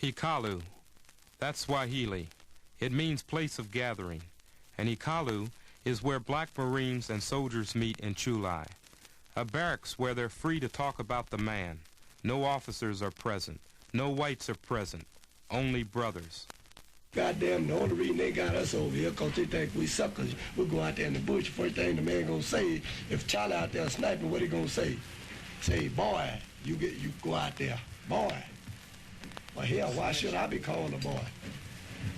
Hikalu. That's Swahili. It means place of gathering. And Hikalu is where black Marines and soldiers meet in Chulai. A barracks where they're free to talk about the man. No officers are present. No whites are present. Only brothers. Goddamn, the only reason they got us over here because they think we suckers. We go out there in the bush, first thing the man gonna say, if Charlie out there sniping, what he gonna say? Say, boy, you go out there, boy. Well, hell, why should I be called a boy?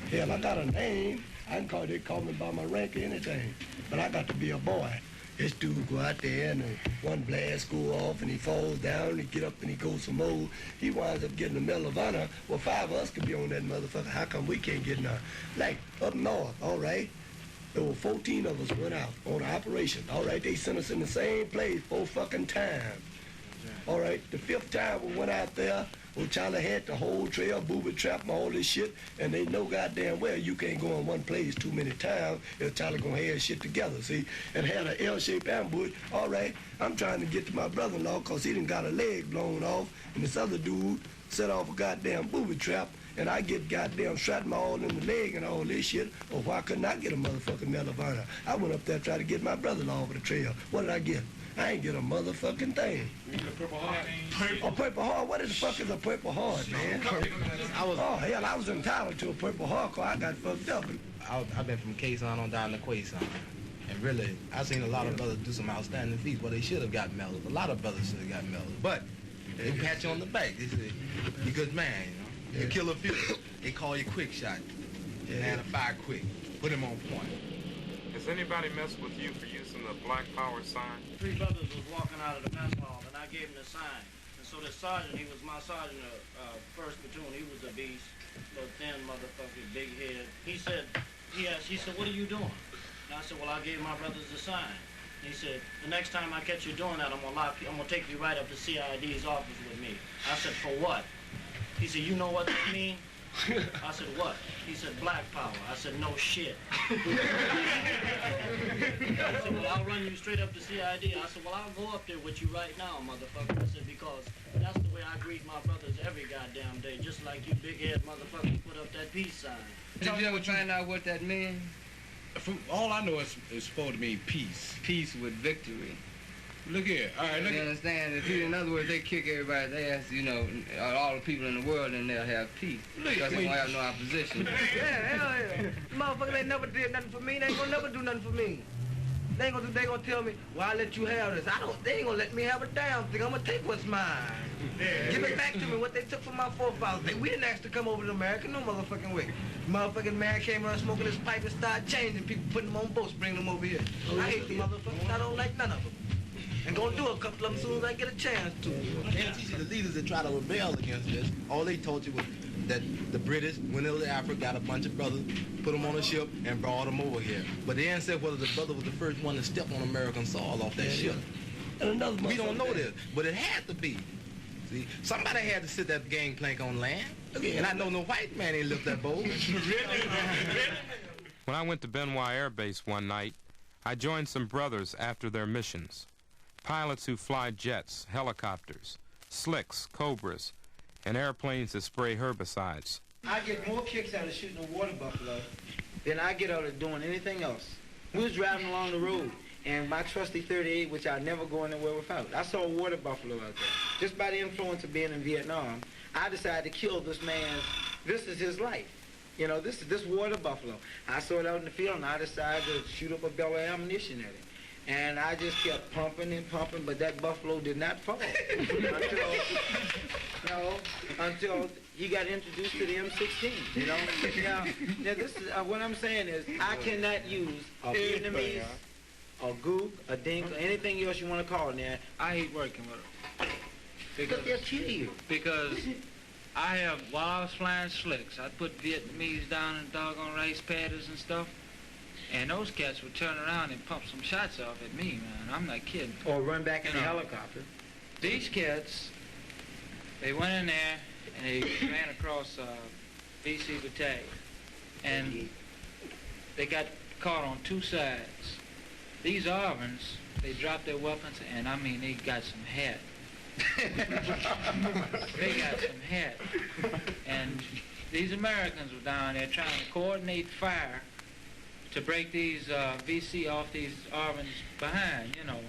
Hell, I got a name. They call me by my rank or anything, but I got to be a boy. This dude go out there and one blast go off and he falls down, he get up and he goes some more. He winds up getting the Medal of Honor. Well, 5 of us could be on that motherfucker. How come we can't get none? Like, up north, all right, there were 14 of us went out on an operation. All right, they sent us in the same place 4 fucking times. All right, the 5th time we went out there, well, Charlie had the whole trail, booby trap and all this shit, and they know goddamn well you can't go in one place too many times if Charlie gonna have shit together, see? And had an L-shaped ambush. All right, I'm trying to get to my brother-in-law because he done got a leg blown off, and this other dude set off a goddamn booby trap, and I get goddamn shot my all in the leg and all this shit. Or why couldn't I get a motherfucking Medal of Honor? I went up there trying to get my brother-in-law over the trail. What did I get? I ain't get a motherfucking thing. You get a Purple Heart? A Purple Heart? What the fuck is a Purple Heart, man? Oh, hell, I was entitled to a Purple Heart because I got fucked up. I've been from Quezon on down to Quezon. And really, I've seen a lot of brothers do some outstanding feats. Well, they should have got medals. A lot of brothers should have got medals. But they pat you on the back. They say, you're a good man, you know. You kill a few. They call you quick shot. Man, fire quick. Put him on point. Has anybody messed with you for using the Black Power sign? 3 brothers was walking out of the mess hall, and I gave him the sign. And so the sergeant, he was my sergeant of 1st platoon. He was a beast, little thin motherfucker, big head. He said, he said, what are you doing? And I said, well, I gave my brothers the sign. And he said, the next time I catch you doing that, I'm gonna take you right up to CID's office with me. I said, for what? He said, you know what that means? I said, what? He said, black power. I said, no shit. I said, well, I'll run you straight up to CID. I said, well, I'll go up there with you right now, motherfucker. I said, because that's the way I greet my brothers every goddamn day, just like you big-head motherfucker put up that peace sign. Did you ever find out what that means? All I know is it's supposed to mean peace. Peace with victory. Look here. All right, look You here. understand? In other words, they kick everybody's ass, you know, all the people in the world, and they'll have peace. Because they won't have no opposition. Yeah, hell yeah. Motherfuckers, they never did nothing for me. They ain't gonna never do nothing for me. They gonna tell me, well, I let you have this. They ain't gonna let me have a damn thing. I'm gonna take what's mine. Give it back to me, what they took from my forefathers. We didn't ask to come over to America, no motherfucking way. Motherfucking man came around smoking his pipe and started changing people, putting them on boats, bringing them over here. I hate the motherfuckers. I don't like none of them. And gonna do a couple of them as soon as I get a chance to. They teach you the leaders that try to rebel against this. All they told you was that the British went over to Africa, got a bunch of brothers, put them on a ship, and brought them over here. But they didn't say whether the brother was the first one to step on American soil off that ship. And another We don't know this, but it had to be. See, somebody had to sit that gangplank on land. And I know no white man ain't lift that boat. When I went to Benoit Air Base one night, I joined some brothers after their missions. Pilots who fly jets, helicopters, slicks, cobras, and airplanes that spray herbicides. I get more kicks out of shooting a water buffalo than I get out of doing anything else. We was driving along the road, and my trusty 38, which I never go anywhere without, I saw a water buffalo out there. Just by the influence of being in Vietnam, I decided to kill this man. This is his life. You know, this water buffalo. I saw it out in the field, and I decided to shoot up a barrel of ammunition at it. And I just kept pumping and pumping, but that buffalo did not fall until he got introduced to the M16. You know, now this is what I'm saying is I cannot use a Vietnamese, a gook, a dink, or anything else you want to call it. Now I hate working with them. Because they'll kill you. Because while I was flying slicks, I'd put Vietnamese down in doggone rice paddies and stuff. And those cats would turn around and pump some shots off at me, man. I'm not kidding. Or run back in the helicopter. These cats, they went in there and they ran across BC Battalion. And they got caught on 2 sides. These Arvins, they dropped their weapons, and I mean, they got some head. They got some head. And these Americans were down there trying to coordinate fire to break these VC off these Armins behind, you know.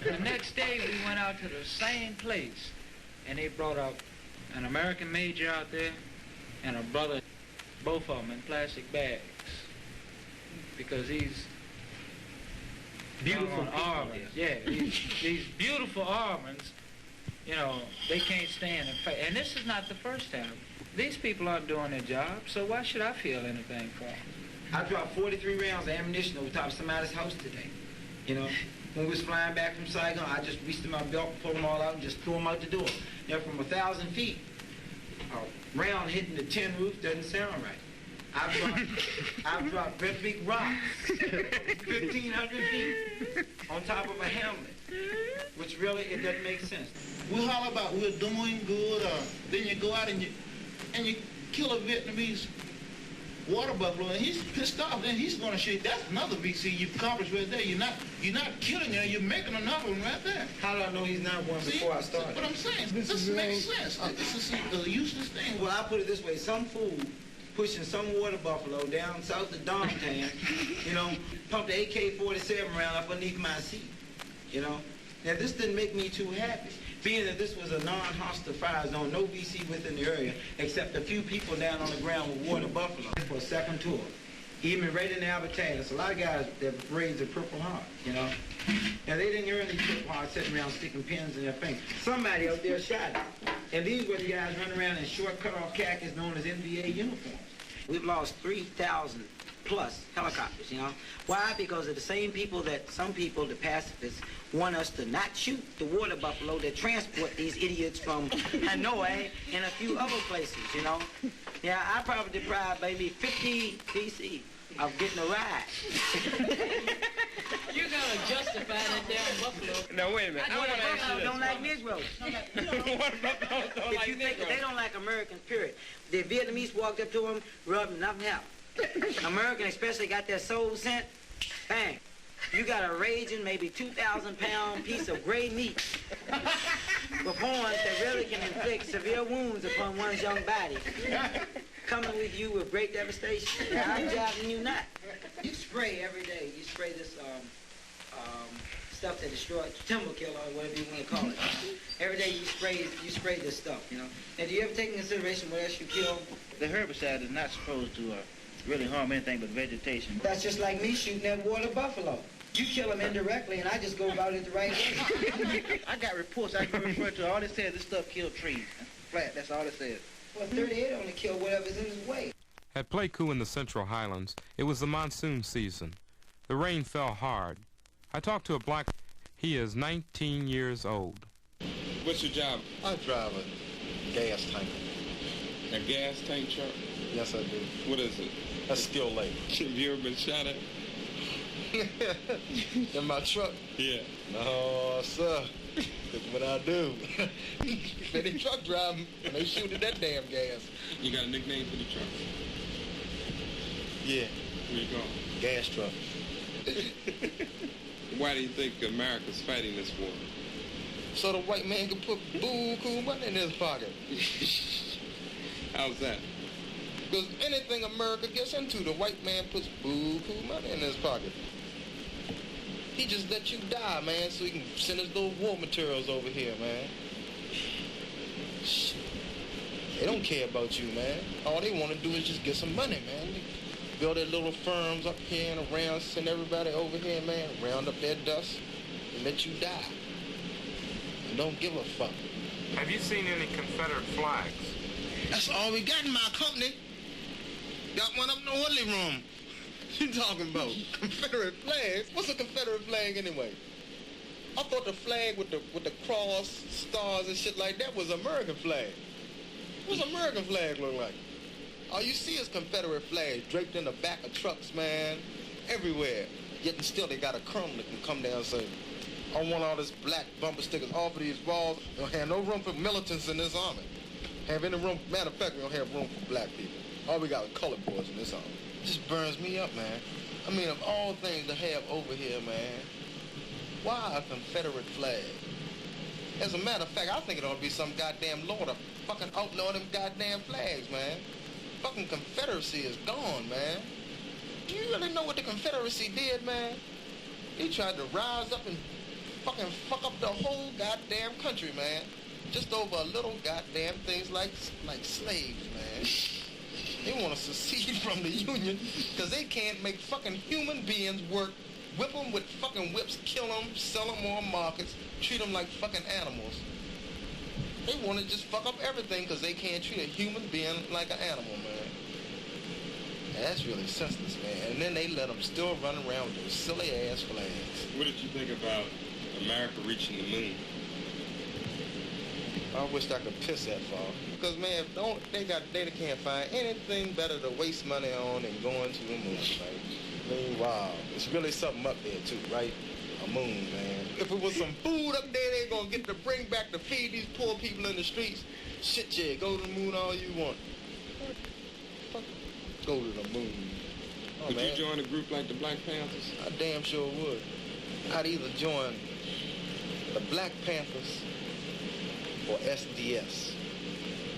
The next day we went out to the same place, and they brought up an American major out there and a brother, both of them in plastic bags, because these beautiful Armins, yeah, these beautiful Armins, you know, they can't stand and fight. And this is not the first time. These people aren't doing their job, so why should I feel anything for them? I dropped 43 rounds of ammunition over top of somebody's house today. You know, when we was flying back from Saigon, I just reached in my belt, pulled them all out, and just threw them out the door. Now, from 1,000 feet, a round hitting the tin roof doesn't sound right. I've dropped very big rocks, 1,500 feet, on top of a hamlet, which really, it doesn't make sense. We holler about we're doing good, then you go out and you kill a Vietnamese water buffalo, and he's pissed off, and he's going to shoot. That's another VC you've accomplished right there. You're not killing him, you're making another one right there. How do I know he's not one before I started? But I'm saying, this makes sense. This is a useless thing. Well, I put it this way, some fool pushing some water buffalo down south of Domtown, you know, pumped the AK-47 round up underneath my seat, you know. Now, this didn't make me too happy, being that this was a non-hostile fire zone, no VC within the area, except a few people down on the ground with water buffalo for a second tour. Even right in the Albertine, a lot of guys that braids a Purple Heart, you know. Now, they didn't earn these Purple Hearts sitting around sticking pins in their fingers. Somebody out there shot it. And these were the guys running around in short cut-off khakis known as NBA uniforms. We've lost 3,000 plus helicopters, you know. Why? Because of the same people that some people, the pacifists, want us to not shoot the water buffalo that transport these idiots from Hanoi and a few other places, you know. Yeah, I probably deprived maybe 50 VC of getting a ride. You gotta justify that damn buffalo. Now, wait a minute. Water buffalo don't like Negroes. Water buffalo don't If like you think Negroes. they don't like Americans, period. The Vietnamese walked up to them, rubbed, nothing happened. American especially got their soul scent, bang. You got a raging, maybe 2,000-pound piece of gray meat with horns that really can inflict severe wounds upon one's young body, coming with you with great devastation. Now, I'm jiving you not. You spray every day. You spray this stuff that destroys, timber killer, or whatever you want to call it. Every day you spray this stuff, you know. Now, do you ever take in consideration what else you kill? The herbicide is not supposed to really harm anything but vegetation. That's just like me shooting that water buffalo. You kill them indirectly, and I just go about it the right way. I got reports I can refer to. All it says this stuff killed trees. Flat, that's all it says. Well, 38 only kill whatever's in his way. At Pleiku in the Central Highlands, it was the monsoon season. The rain fell hard. I talked to a black... He is 19 years old. What's your job? I drive a gas tanker. A gas tank truck? Yes, I do. What is it? That's skilled labor. Have you ever been shot at? In my truck? Yeah. No, sir. That's what I do. They truck driving and they shoot at that damn gas. You got a nickname for the truck? Yeah. Where you going? Gas truck. Why do you think America's fighting this war? So the white man can put buku money in his pocket. How's that? Because anything America gets into, the white man puts buku money in his pocket. He just let you die, man, so he can send his little war materials over here, man. Shit. They don't care about you, man. All they want to do is just get some money, man. They build their little firms up here and around, send everybody over here, man, round up their dust and let you die. And don't give a fuck. Have you seen any Confederate flags? That's all we got in my company. Got one up in the holy room. You talking about Confederate flags? What's a Confederate flag anyway? I thought the flag with the cross, stars and shit like that was American flag. What's American flag look like? All you see is Confederate flags draped in the back of trucks, man, everywhere. Yet and still they got a crumb that can come down and say, I want all this black bumper stickers off of these walls. We don't have no room for militants in this army. Have any room, matter of fact, we don't have room for black people. All we got is colored boys in this army. It just burns me up, man. I mean, of all things to have over here, man, why a Confederate flag? As a matter of fact, I think it ought to be some goddamn law to fucking outlaw them goddamn flags, man. fucking Confederacy is gone, man. Do you really know what the Confederacy did, man? He tried to rise up and fucking fuck up the whole goddamn country, man. Just over a little goddamn things like slaves, man. They want to secede from the Union because they can't make fucking human beings work, whip them with fucking whips, kill them, sell them on markets, treat them like fucking animals. They want to just fuck up everything because they can't treat a human being like an animal, man. That's really senseless, man. And then they let them still run around with those silly-ass flags. What did you think about America reaching the moon? I wish I could piss that far. Because, man, they can't find anything better to waste money on than going to the moon, right? I mean, wow. It's really something up there, too, right? A moon, man. If it was some food up there they're going to get to bring back to feed these poor people in the streets, shit, yeah, go to the moon all you want. Go to the moon. Oh, would man. you join a group like the Black Panthers? I damn sure would. I'd either join the Black Panthers or SDS.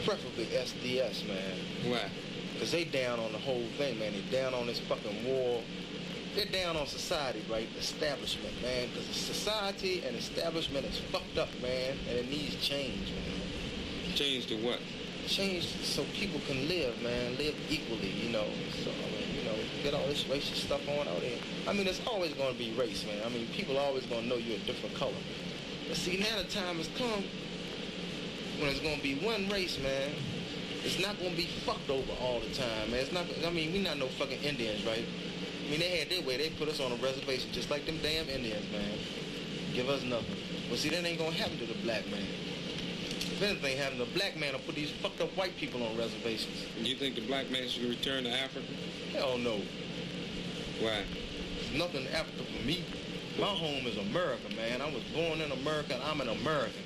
Preferably SDS, man. Why? Because they down on the whole thing, man. They down on this fucking war. They're down on society, right? Establishment, man. Because society and establishment is fucked up, man. And it needs change, man. Change to what? Change so people can live, man. Live equally, you know. So, I mean, you know, get all this racist stuff on out there. I mean, it's always going to be race, man. I mean, people are always going to know you're a different color. But see, now the time has come when it's going to be one race, man. It's not going to be fucked over all the time, man. It's not, I mean, we not no fucking Indians, right? I mean, they had their way. They put us on a reservation just like them damn Indians, man. Give us nothing. But see, that ain't going to happen to the black man. If anything happened, the black man will put these fucked up white people on reservations. You think the black man should return to Africa? Hell no. Why? There's nothing in Africa for me. My home is America, man. I was born in America, and I'm an American.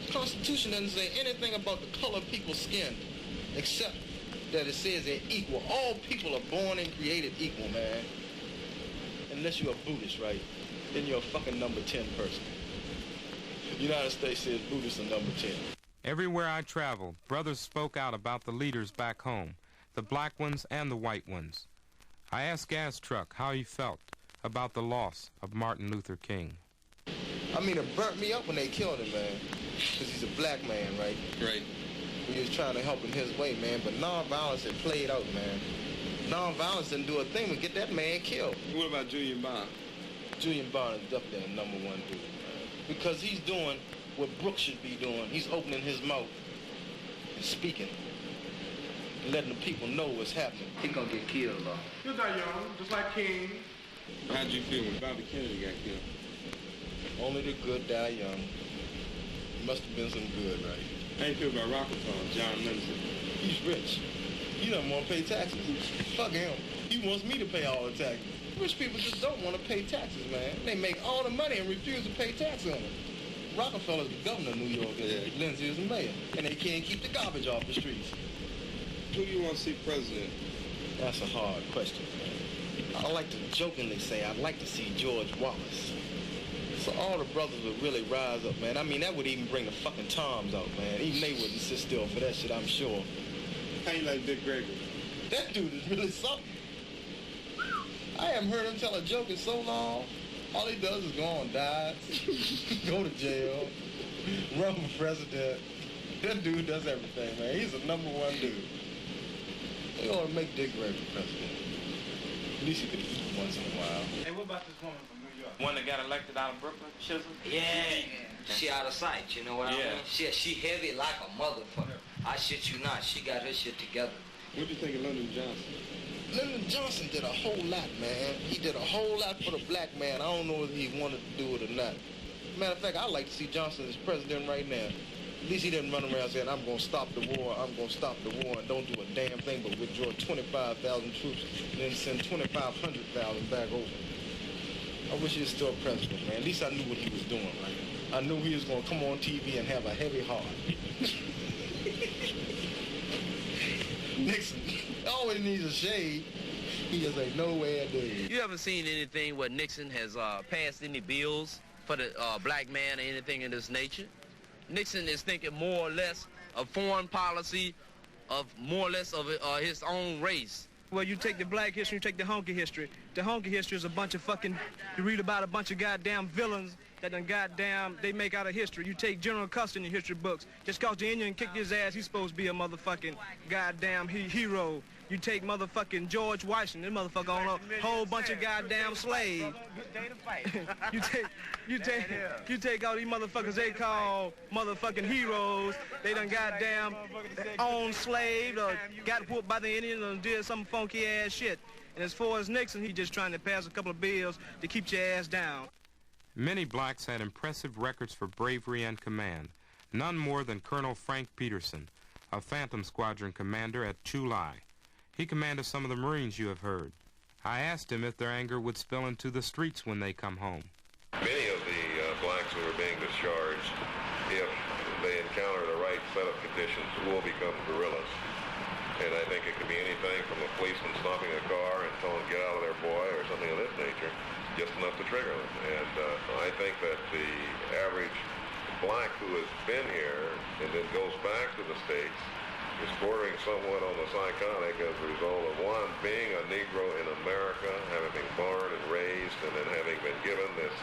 The Constitution doesn't say anything about the color of people's skin, except that it says they're equal. All people are born and created equal, man. Unless you're a Buddhist, right? Then you're a fucking number 10 person. United States says Buddhists are number 10. Everywhere I traveled, brothers spoke out about the leaders back home, the black ones and the white ones. I asked Gas Truck how he felt about the loss of Martin Luther King. I mean, it burnt me up when they killed him, man. Because he's a black man, right? Right. We was trying to help him his way, man. But nonviolence had played out, man. Nonviolence didn't do a thing to get that man killed. What about Julian Bond? Julian Bond is up there, #1 dude. Because he's doing what Brooks should be doing. He's opening his mouth and speaking, and letting the people know what's happening. He gonna get killed, though. He'll die young, just like King. How'd you feel when Bobby Kennedy got killed? Only the good die young. Must have been some good, right? How you feel about Rockefeller, John Lennon? He's rich. He doesn't want to pay taxes. Fuck him. He wants me to pay all the taxes. Rich people just don't want to pay taxes, man. They make all the money and refuse to pay tax on it. Rockefeller's the governor of New York, and Lindsay is the mayor. And they can't keep the garbage off the streets. Who do you want to see president? That's a hard question, man. I like to jokingly say I'd like to see George Wallace. So all the brothers would really rise up, man. I mean, that would even bring the fucking Toms out, man. Even they wouldn't sit still for that shit, I'm sure. How you like Dick Gregory? That dude is really something. I haven't heard him tell a joke in so long. All he does is go on diet, go to jail, run for president. That dude does everything, man. He's a #1 dude. They ought to make Dick Gregory president. At least he could eat once in a while. Hey, what about this woman from New York? One that got elected out of Brooklyn, Chisholm? Yeah. She out of sight, you know what I mean? She heavy like a motherfucker. I shit you not. She got her shit together. What do you think of Lyndon Johnson? Lyndon Johnson did a whole lot, man. He did a whole lot for the black man. I don't know if he wanted to do it or not. Matter of fact, I'd like to see Johnson as president right now. At least he didn't run around saying, I'm going to stop the war, I'm going to stop the war, and don't do a damn thing but withdraw 25,000 troops and then send 2,500,000 back over. I wish he was still president, man. At least I knew what he was doing, right? I knew he was going to come on TV and have a heavy heart. Nixon always needs a shade. He just ain't nowhere, dude. You ever seen anything where Nixon has passed any bills for the black man or anything of this nature? Nixon is thinking more or less of foreign policy of more or less of his own race. Well, you take the black history, you take the honky history. The honky history is a bunch of fucking, you read about a bunch of goddamn villains that done goddamn, they make out of history. You take General Custer in your history books. Just cause the Indian kicked his ass, he's supposed to be a motherfucking goddamn hero. You take motherfucking George Washington, this motherfucker on a whole bunch of goddamn slaves. you take all these motherfuckers they call motherfucking heroes. They done goddamn owned slaves or got whooped by the Indians and did some funky ass shit. And as far as Nixon, he just trying to pass a couple of bills to keep your ass down. Many blacks had impressive records for bravery and command. None more than Colonel Frank Peterson, a Phantom Squadron commander at Chulai. He commanded some of the Marines you have heard. I asked him if their anger would spill into the streets when they come home. Many of the blacks who are being discharged, if they encounter the right set of conditions, will become guerrillas. And I think it could be anything from a policeman stopping a car and telling them get out of their boy or something of this nature, just enough to trigger them. And I think that the average black who has been here and then goes back to the States is bordering somewhat on the psychotic as a result of, one, being a Negro in America, having been born and raised, and then having been given this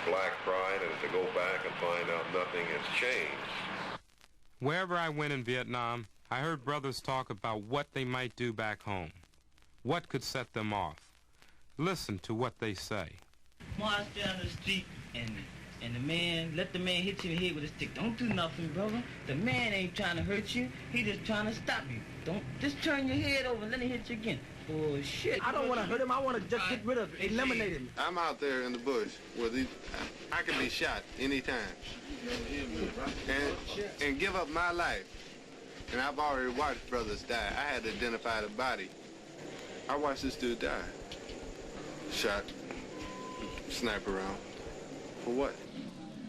black pride, and to go back and find out nothing has changed. Wherever I went in Vietnam, I heard brothers talk about what they might do back home. What could set them off? Listen to what they say. March down the street and the man, let the man hit you in the head with a stick. Don't do nothing, brother. The man ain't trying to hurt you. He just trying to stop you. Don't just turn your head over and let him hit you again. Oh, shit. I don't want to hurt him. I want to just get rid of him, eliminate him. I'm out there in the bush where I can be shot anytime and give up my life. And I've already watched brothers die. I had to identify the body. I watched this dude die. Shot, sniper round. For what?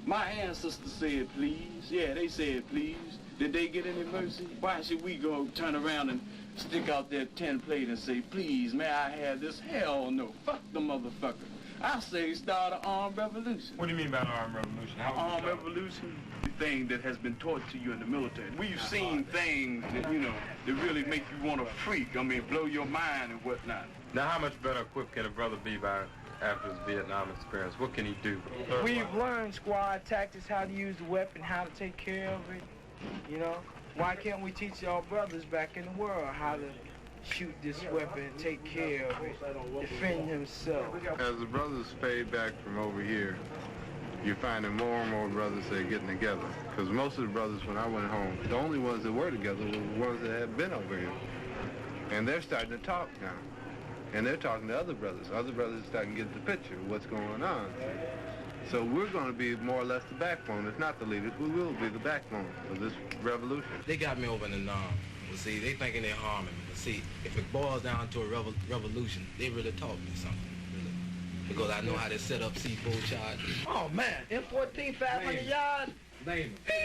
My ancestors said please. Yeah, they said please. Did they get any mercy? Why should we go turn around and stick out their tin plate and say, please, may I have this? Hell no. Fuck the motherfucker. I say start an armed revolution. What do you mean by an armed revolution? An armed revolution, the thing that has been taught to you in the military. We've seen things that, you know, that really make you want to freak. I mean, blow your mind and whatnot. Now, how much better equipped can a brother be after his Vietnam experience? What can he do? We've learned squad tactics, how to use the weapon, how to take care of it, you know? Why can't we teach our brothers back in the world how to shoot this weapon, take care of it, defend himself? As the brothers fade back from over here, you're finding more and more brothers that are getting together. Because most of the brothers, when I went home, the only ones that were together were the ones that had been over here. And they're starting to talk now. And they're talking to other brothers. Other brothers are starting to get the picture of what's going on. So we're going to be more or less the backbone. If not the leaders, we will be the backbone of this revolution. They got me over in the numb. Well, see, they thinking they're harming me. But see, if it boils down to a revolution, they really taught me something, really. Because I know how to set up C4 charges. Oh, man. M14, 500 yards? Name it.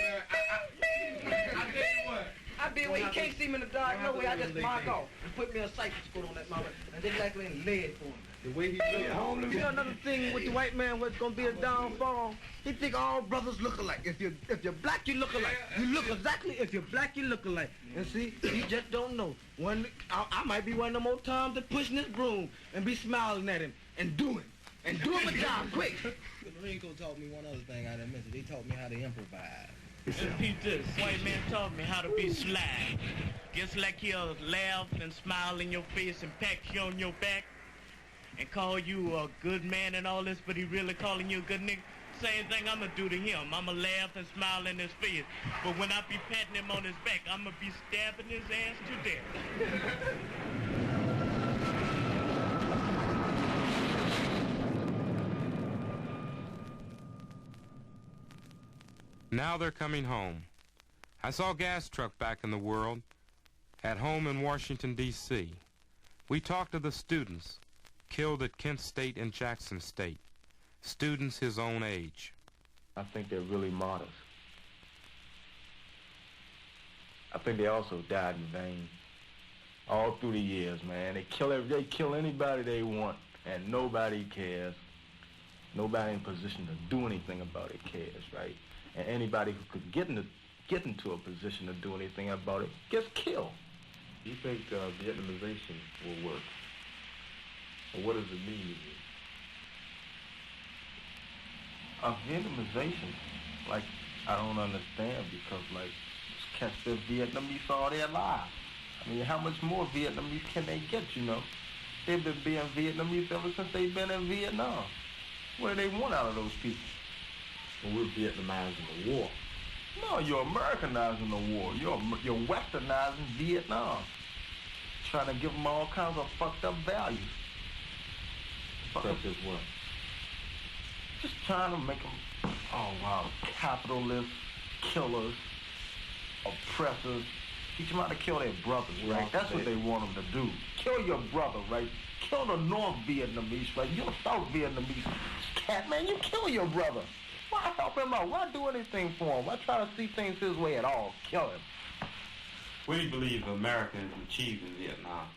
I be where he can't see me in the dark, no way. I just mark off and put me a cypress foot on that mother, and then like in lead for him. The way he look. You know another thing with the white man, what's gonna be a downfall? He think all brothers look alike. If you're black, you look alike. You look exactly. If you're black, you look alike. And see, you just don't know. I might be one of them old times that pushing his broom and be smiling at him and doing a job quick. The Marine Corps taught me one other thing I didn't mention. They taught me how to improvise. And Pete, this white man taught me how to be sly. Just like he'll laugh and smile in your face and pat you on your back and call you a good man and all this, but he really calling you a good nigga. Same thing I'm gonna do to him. I'm gonna laugh and smile in his face. But when I be patting him on his back, I'm gonna be stabbing his ass to death. Now they're coming home. I saw gas truck back in the world, at home in Washington, D.C. We talked to the students, killed at Kent State and Jackson State, students his own age. I think they're really martyrs. I think they also died in vain. All through the years, man. They kill anybody they want, and nobody cares. Nobody in position to do anything about it cares, right? And anybody who could get in the get into a position to do anything about it gets killed. Do you think Vietnamization will work? Or what does it mean to you? Vietnamization, like, I don't understand because, like, cats been Vietnamese all their lives. I mean, how much more Vietnamese can they get, you know? They've been being Vietnamese ever since they've been in Vietnam. What do they want out of those people? Well, we're Vietnamizing the war. No, you're Americanizing the war. You're westernizing Vietnam. Trying to give them all kinds of fucked up values. Such as what? Just trying to make them, oh wow, capitalists, killers, oppressors. Teach them how to kill their brothers, right? That's what they want them to do. Kill your brother, right? Kill the North Vietnamese, right? You're a South Vietnamese cat, man. You kill your brother. Why help him out? Why do anything for him? Why try to see things his way at all? Kill him. What do you believe Americans achieved in Vietnam?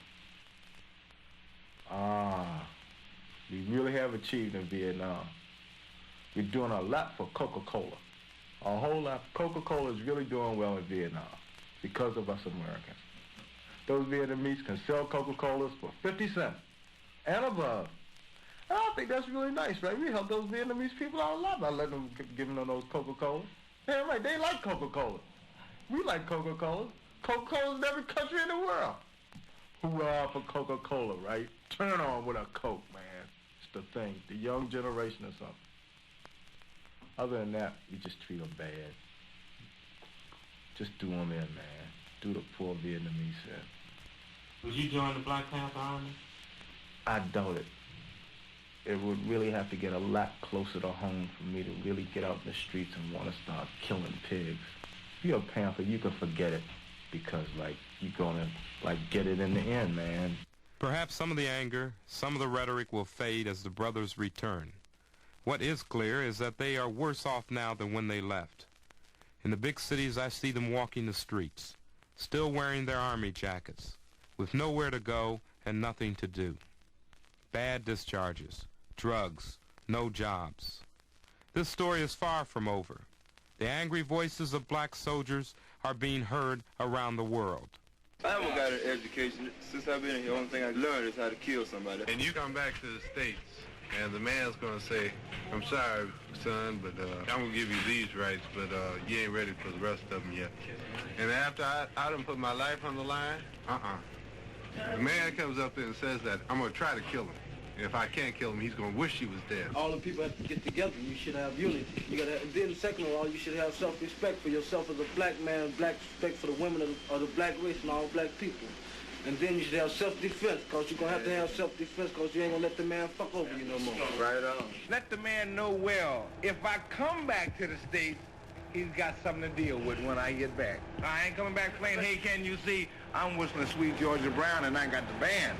We really have achieved in Vietnam. We're doing a lot for Coca-Cola. A whole lot. Coca-Cola is really doing well in Vietnam because of us Americans. Those Vietnamese can sell Coca-Colas for 50 cents and above. And I think that's really nice, right? We help those Vietnamese people out a lot by letting them, giving them those Coca-Colas. Yeah, right, they like Coca-Cola. We like Coca-Cola. Coca-Cola's in every country in the world. Hoorah for Coca-Cola, right? Turn on with a Coke, man. It's the thing, the young generation or something. Other than that, we just treat them bad. Just do them in, man. Do the poor Vietnamese in. Would you join the Black Panther Army? I doubt it. It would really have to get a lot closer to home for me to really get out in the streets and want to start killing pigs. If you're a Panther, you can forget it because, like, you're gonna, like, get it in the end, man. Perhaps some of the anger, some of the rhetoric will fade as the brothers return. What is clear is that they are worse off now than when they left. In the big cities, I see them walking the streets, still wearing their army jackets, with nowhere to go and nothing to do. Bad discharges, drugs, no jobs. This story is far from over. The angry voices of black soldiers are being heard around the world. I haven't got an education. Since I've been here, the only thing I learned is how to kill somebody. And you come back to the States, and the man's going to say, I'm sorry, son, but I'm going to give you these rights, but you ain't ready for the rest of them yet. And after I done put my life on the line, the man comes up there and says that, I'm going to try to kill him. If I can't kill him, he's going to wish he was dead. All the people have to get together. You should have unity. You got to. Then, second of all, you should have self-respect for yourself as a black man, black respect for the women of the black race and all black people. And then you should have self-defense, because you're going to have self-defense, because you ain't going to let the man fuck over you no more. Right on. Let the man know well, if I come back to the States, he's got something to deal with when I get back. I ain't coming back playing, hey, can you see, I'm whistling Sweet Georgia Brown and I got the band.